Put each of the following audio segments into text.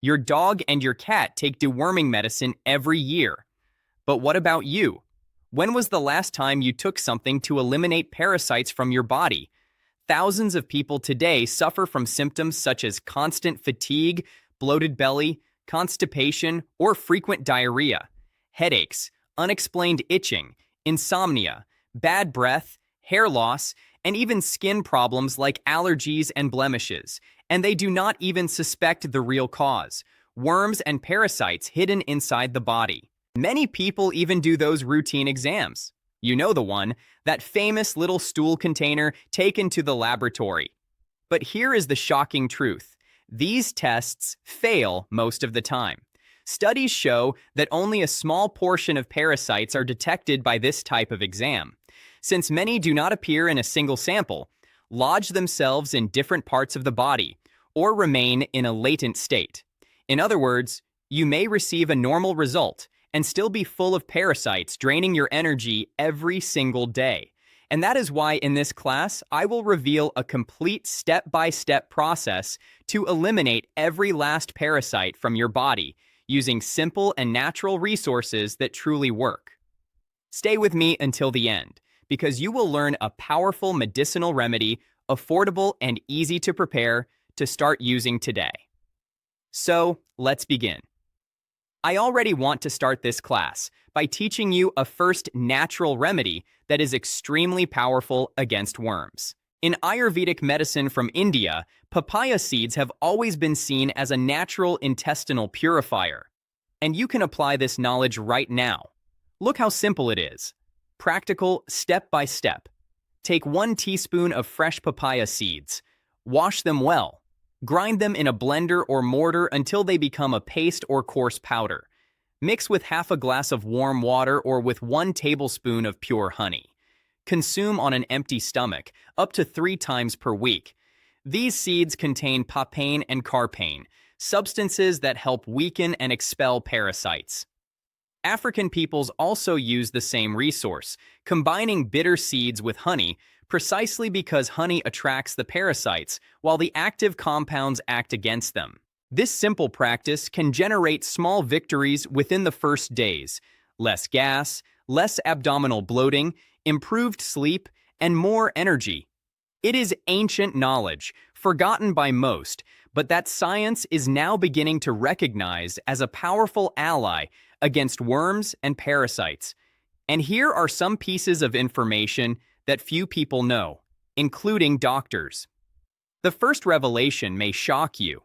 Your dog and your cat take deworming medicine every year. But what about you? When was the last time you took something to eliminate parasites from your body? Thousands of people today suffer from symptoms such as constant fatigue, bloated belly, constipation, or frequent diarrhea, headaches, unexplained itching, insomnia, bad breath, hair loss, and even skin problems like allergies and blemishes. And they do not even suspect the real cause: worms and parasites hidden inside the body. Many people even do those routine exams. You know the one, that famous little stool container taken to the laboratory. But here is the shocking truth. These tests fail most of the time. Studies show that only a small portion of parasites are detected by this type of exam. Since many do not appear in a single sample, lodge themselves in different parts of the body, or remain in a latent state. In other words, you may receive a normal result and still be full of parasites draining your energy every single day. And that is why in this class, I will reveal a complete step-by-step process to eliminate every last parasite from your body using simple and natural resources that truly work. Stay with me until the end, because you will learn a powerful medicinal remedy, affordable and easy to prepare, to start using today. So, let's begin. I already want to start this class by teaching you a first natural remedy that is extremely powerful against worms. In Ayurvedic medicine from India, papaya seeds have always been seen as a natural intestinal purifier. And you can apply this knowledge right now. Look how simple it is. Practical, step by step. Take 1 teaspoon of fresh papaya seeds. Wash them well. Grind them in a blender or mortar until they become a paste or coarse powder. Mix with half a glass of warm water or with 1 tablespoon of pure honey. Consume on an empty stomach, up to 3 times per week. These seeds contain papain and carpain, substances that help weaken and expel parasites. African peoples also use the same resource, combining bitter seeds with honey, precisely because honey attracts the parasites, while the active compounds act against them. This simple practice can generate small victories within the first days: less gas, less abdominal bloating, improved sleep, and more energy. It is ancient knowledge, forgotten by most, but that science is now beginning to recognize as a powerful ally against worms and parasites. And here are some pieces of information that few people know, including doctors. The first revelation may shock you.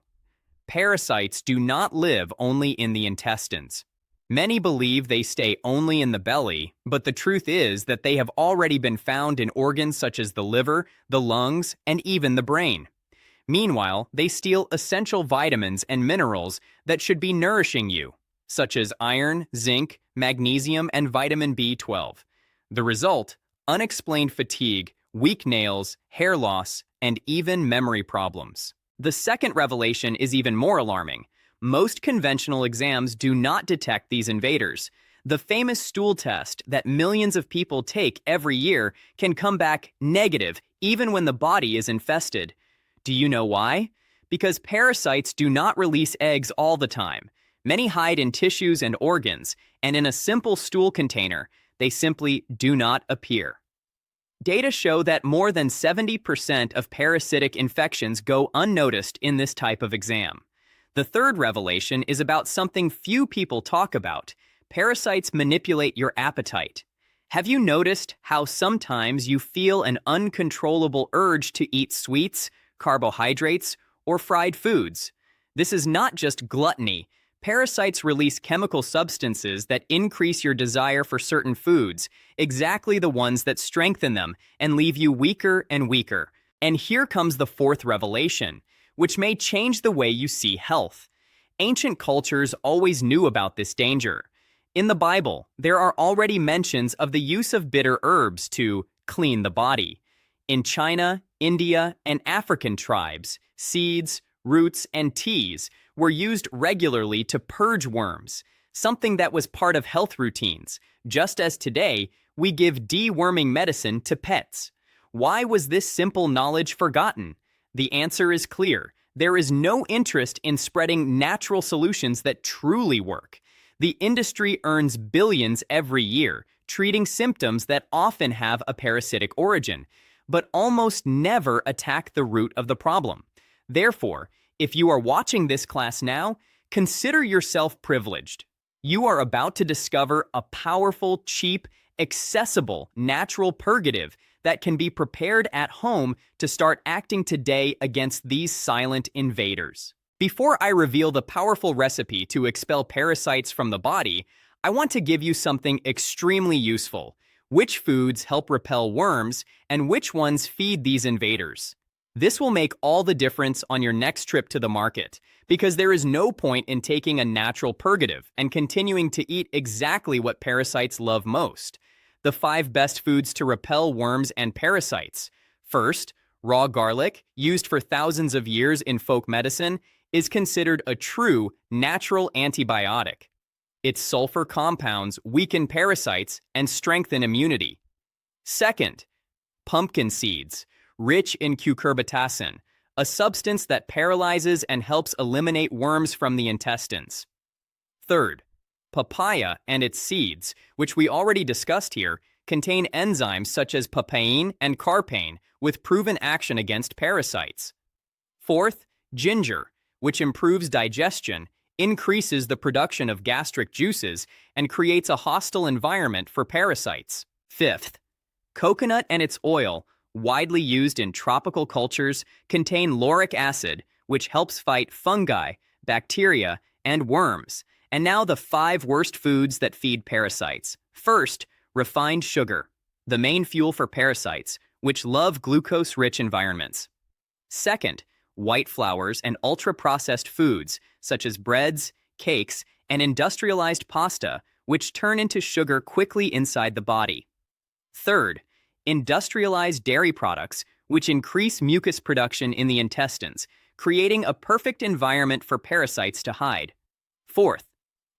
Parasites do not live only in the intestines. Many believe they stay only in the belly, but the truth is that they have already been found in organs such as the liver, the lungs, and even the brain. Meanwhile, they steal essential vitamins and minerals that should be nourishing you, such as iron, zinc, magnesium, and vitamin B12. The result: unexplained fatigue, weak nails, hair loss, and even memory problems. The second revelation is even more alarming. Most conventional exams do not detect these invaders. The famous stool test that millions of people take every year can come back negative even when the body is infested. Do you know why? Because parasites do not release eggs all the time. Many hide in tissues and organs, and in a simple stool container, they simply do not appear. Data show that more than 70% of parasitic infections go unnoticed in this type of exam. The third revelation is about something few people talk about. Parasites manipulate your appetite. Have you noticed how sometimes you feel an uncontrollable urge to eat sweets, carbohydrates, or fried foods? This is not just gluttony. Parasites release chemical substances that increase your desire for certain foods, exactly the ones that strengthen them and leave you weaker and weaker. And here comes the fourth revelation, which may change the way you see health. Ancient cultures always knew about this danger. In the Bible, there are already mentions of the use of bitter herbs to clean the body. In China, India, and African tribes, seeds, roots, and teas were used regularly to purge worms, something that was part of health routines, just as today we give deworming medicine to pets. Why was this simple knowledge forgotten? The answer is clear. There is no interest in spreading natural solutions that truly work. The industry earns billions every year, treating symptoms that often have a parasitic origin, but almost never attack the root of the problem. Therefore, if you are watching this class now, consider yourself privileged. You are about to discover a powerful, cheap, accessible, natural purgative that can be prepared at home to start acting today against these silent invaders. Before I reveal the powerful recipe to expel parasites from the body, I want to give you something extremely useful: which foods help repel worms and which ones feed these invaders. This will make all the difference on your next trip to the market, because there is no point in taking a natural purgative and continuing to eat exactly what parasites love most. The 5 best foods to repel worms and parasites. First, raw garlic, used for thousands of years in folk medicine, is considered a true natural antibiotic. Its sulfur compounds weaken parasites and strengthen immunity. Second, pumpkin seeds, rich in cucurbitacin, a substance that paralyzes and helps eliminate worms from the intestines. Third, papaya and its seeds, which we already discussed here, contain enzymes such as papain and carpain with proven action against parasites. Fourth, ginger, which improves digestion, increases the production of gastric juices, and creates a hostile environment for parasites. Fifth, coconut and its oil, widely used in tropical cultures, contain lauric acid, which helps fight fungi, bacteria, and worms. And now the 5 worst foods that feed parasites. First, refined sugar, the main fuel for parasites, which love glucose-rich environments. Second, white flours and ultra-processed foods, such as breads, cakes, and industrialized pasta, which turn into sugar quickly inside the body. Third, industrialized dairy products, which increase mucus production in the intestines, creating a perfect environment for parasites to hide. Fourth,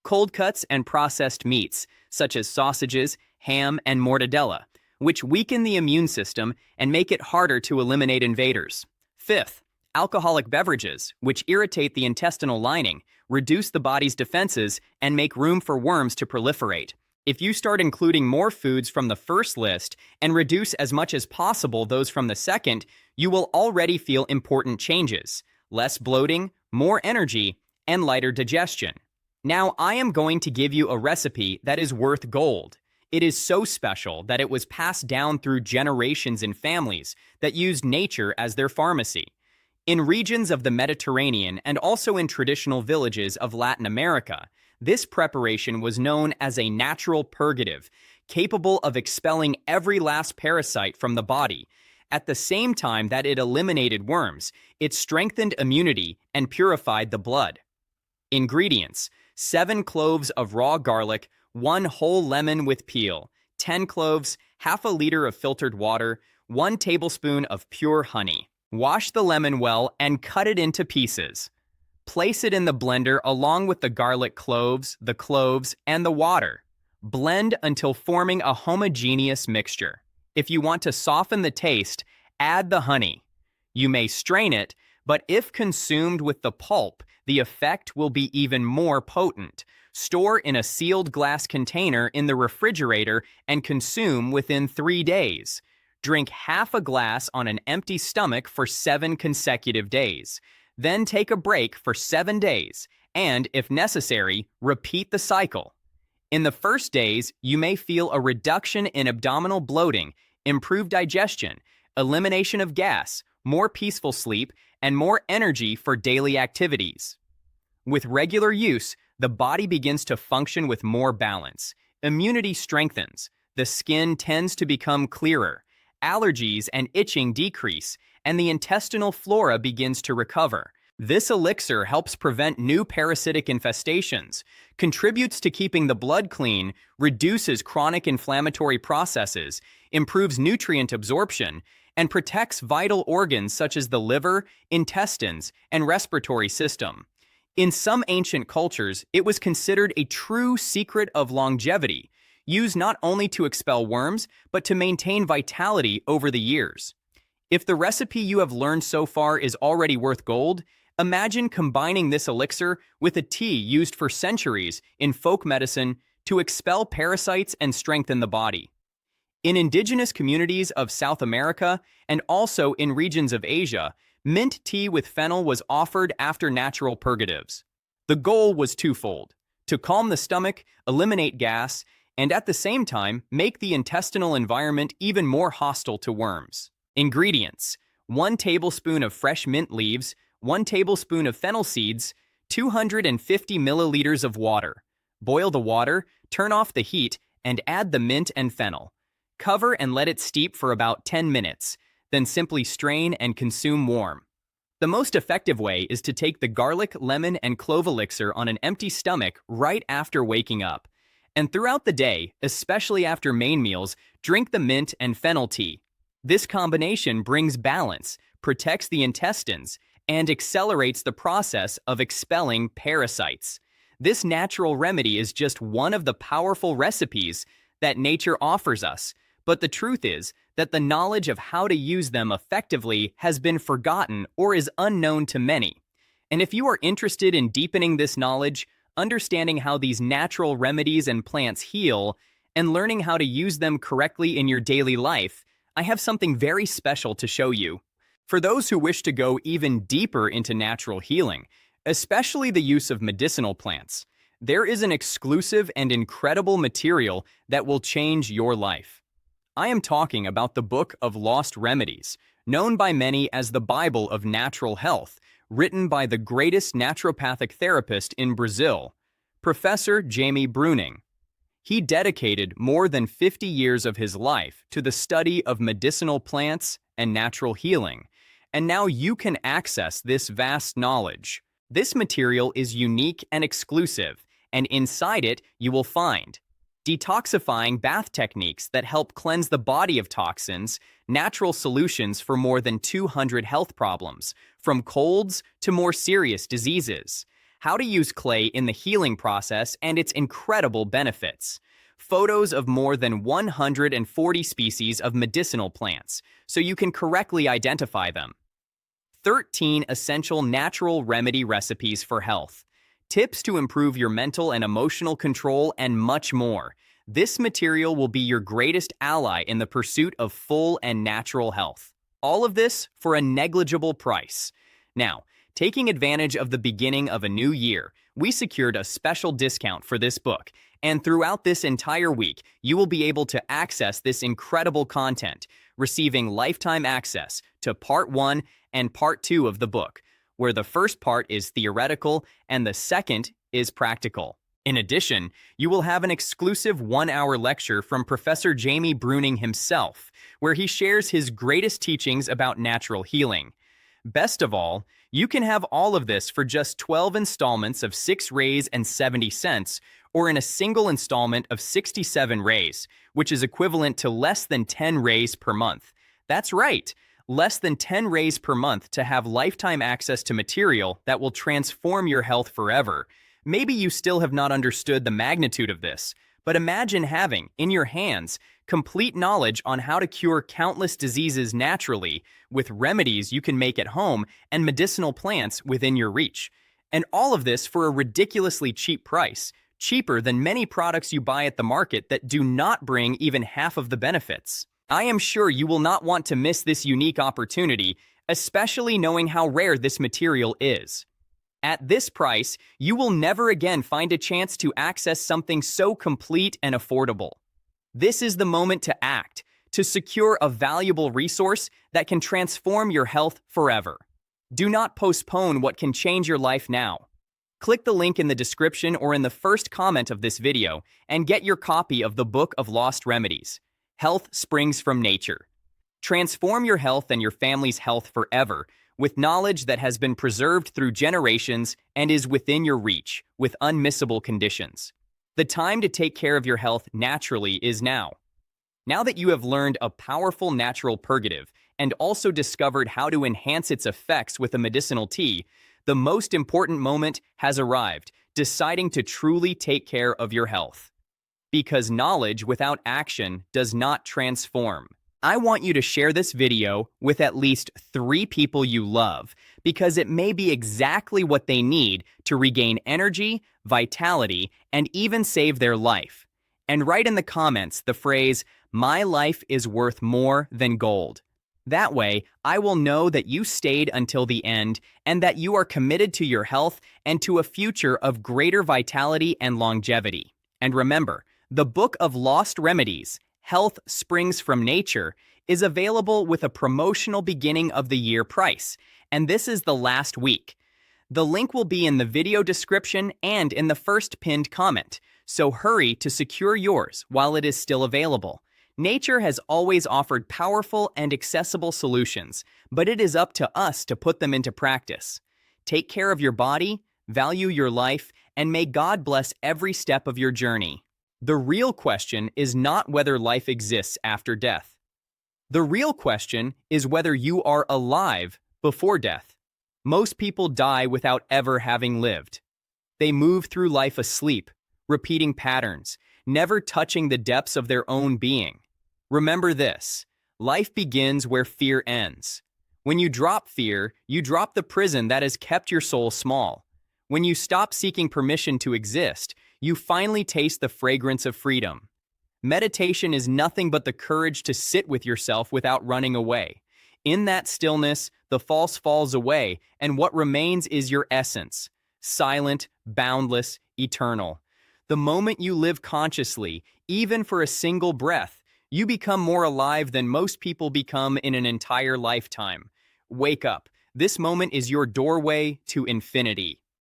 cold cuts and processed meats, such as sausages, ham, and mortadella, which weaken the immune system and make it harder to eliminate invaders. Fifth, alcoholic beverages, which irritate the intestinal lining, reduce the body's defenses, and make room for worms to proliferate. If you start including more foods from the first list and reduce as much as possible those from the second, you will already feel important changes: less bloating, more energy, and lighter digestion. Now, I am going to give you a recipe that is worth gold. It is so special that it was passed down through generations in families that used nature as their pharmacy. In regions of the Mediterranean and also in traditional villages of Latin America, this preparation was known as a natural purgative, capable of expelling every last parasite from the body. At the same time that it eliminated worms, it strengthened immunity and purified the blood. Ingredients: 7 cloves of raw garlic, 1 whole lemon with peel, 10 cloves, half a liter of filtered water, 1 tablespoon of pure honey. Wash the lemon well and cut it into pieces. Place it in the blender along with the garlic cloves, and the water. Blend until forming a homogeneous mixture. If you want to soften the taste, add the honey. You may strain it, but if consumed with the pulp, the effect will be even more potent. Store in a sealed glass container in the refrigerator and consume within 3 days. Drink half a glass on an empty stomach for 7 consecutive days. Then take a break for 7 days, and, if necessary, repeat the cycle. In the first days, you may feel a reduction in abdominal bloating, improved digestion, elimination of gas, more peaceful sleep, and more energy for daily activities. With regular use, the body begins to function with more balance. Immunity strengthens, the skin tends to become clearer, allergies and itching decrease, and the intestinal flora begins to recover. This elixir helps prevent new parasitic infestations, contributes to keeping the blood clean, reduces chronic inflammatory processes, improves nutrient absorption, and protects vital organs such as the liver, intestines, and respiratory system. In some ancient cultures, it was considered a true secret of longevity, used not only to expel worms, but to maintain vitality over the years. If the recipe you have learned so far is already worth gold, Imagine combining this elixir with a tea used for centuries in folk medicine to expel parasites and strengthen the body. In indigenous communities of South America and also in regions of Asia, mint tea with fennel was offered after natural purgatives. The goal was twofold: to calm the stomach, eliminate gas, and at the same time make the intestinal environment even more hostile to worms. Ingredients: 1 tablespoon of fresh mint leaves, 1 tablespoon of fennel seeds, 250 milliliters of water. Boil the water, turn off the heat, and add the mint and fennel. Cover and let it steep for about 10 minutes, then simply strain and consume warm. The most effective way is to take the garlic, lemon, and clove elixir on an empty stomach right after waking up. And throughout the day, especially after main meals, drink the mint and fennel tea. This combination brings balance, protects the intestines, and accelerates the process of expelling parasites. This natural remedy is just one of the powerful recipes that nature offers us, but the truth is that the knowledge of how to use them effectively has been forgotten or is unknown to many. And if you are interested in deepening this knowledge, understanding how these natural remedies and plants heal, and learning how to use them correctly in your daily life, I have something very special to show you. For those who wish to go even deeper into natural healing, especially the use of medicinal plants, there is an exclusive and incredible material that will change your life. I am talking about the Book of Lost Remedies, known by many as the Bible of Natural Health, written by the greatest naturopathic therapist in Brazil, Professor Jaime Bruning. He dedicated more than 50 years of his life to the study of medicinal plants and natural healing, and now you can access this vast knowledge. This material is unique and exclusive, and inside it you will find detoxifying bath techniques that help cleanse the body of toxins, natural solutions for more than 200 health problems, from colds to more serious diseases, how to use clay in the healing process and its incredible benefits, photos of more than 140 species of medicinal plants so you can correctly identify them, 13 essential natural remedy recipes for health, tips to improve your mental and emotional control, and much more. This material will be your greatest ally in the pursuit of full and natural health. All of this for a negligible price. Now, taking advantage of the beginning of a new year, we secured a special discount for this book, and throughout this entire week, you will be able to access this incredible content, receiving lifetime access to Part 1 and Part 2 of the book, where the first part is theoretical and the second is practical. In addition, you will have an exclusive 1-hour lecture from Professor Jaime Bruning himself, where he shares his greatest teachings about natural healing. Best of all, you can have all of this for just 12 installments of 6 rays and 70 cents, or in a single installment of 67 rays, which is equivalent to less than 10 rays per month. That's right, less than 10 rays per month to have lifetime access to material that will transform your health forever. Maybe you still have not understood the magnitude of this, but imagine having, in your hands, complete knowledge on how to cure countless diseases naturally, with remedies you can make at home and medicinal plants within your reach. And all of this for a ridiculously cheap price, cheaper than many products you buy at the market that do not bring even half of the benefits. I am sure you will not want to miss this unique opportunity, especially knowing how rare this material is. At this price, you will never again find a chance to access something so complete and affordable. This is the moment to act, to secure a valuable resource that can transform your health forever. Do not postpone what can change your life now. Click the link in the description or in the first comment of this video and get your copy of the Book of Lost Remedies. Health springs from nature. Transform your health and your family's health forever with knowledge that has been preserved through generations and is within your reach with unmissable conditions. The time to take care of your health naturally is now. Now that you have learned a powerful natural purgative and also discovered how to enhance its effects with a medicinal tea, the most important moment has arrived, deciding to truly take care of your health. Because knowledge without action does not transform. I want you to share this video with at least 3 people you love because it may be exactly what they need to regain energy, vitality, and even save their life. And write in the comments the phrase, "My life is worth more than gold." That way, I will know that you stayed until the end and that you are committed to your health and to a future of greater vitality and longevity. And remember, the Book of Lost Remedies, Health Springs from Nature, is available with a promotional beginning of the year price, and this is the last week. The link will be in the video description and in the first pinned comment, so hurry to secure yours while it is still available. Nature has always offered powerful and accessible solutions, but it is up to us to put them into practice. Take care of your body, value your life, and may God bless every step of your journey. The real question is not whether life exists after death. The real question is whether you are alive before death. Most people die without ever having lived. They move through life asleep, repeating patterns, never touching the depths of their own being. Remember this: life begins where fear ends. When you drop fear, you drop the prison that has kept your soul small. When you stop seeking permission to exist, you finally taste the fragrance of freedom. Meditation is nothing but the courage to sit with yourself without running away. In that stillness, the false falls away, and what remains is your essence, silent, boundless, eternal. The moment you live consciously, even for a single breath, you become more alive than most people become in an entire lifetime. Wake up. This moment is your doorway to infinity.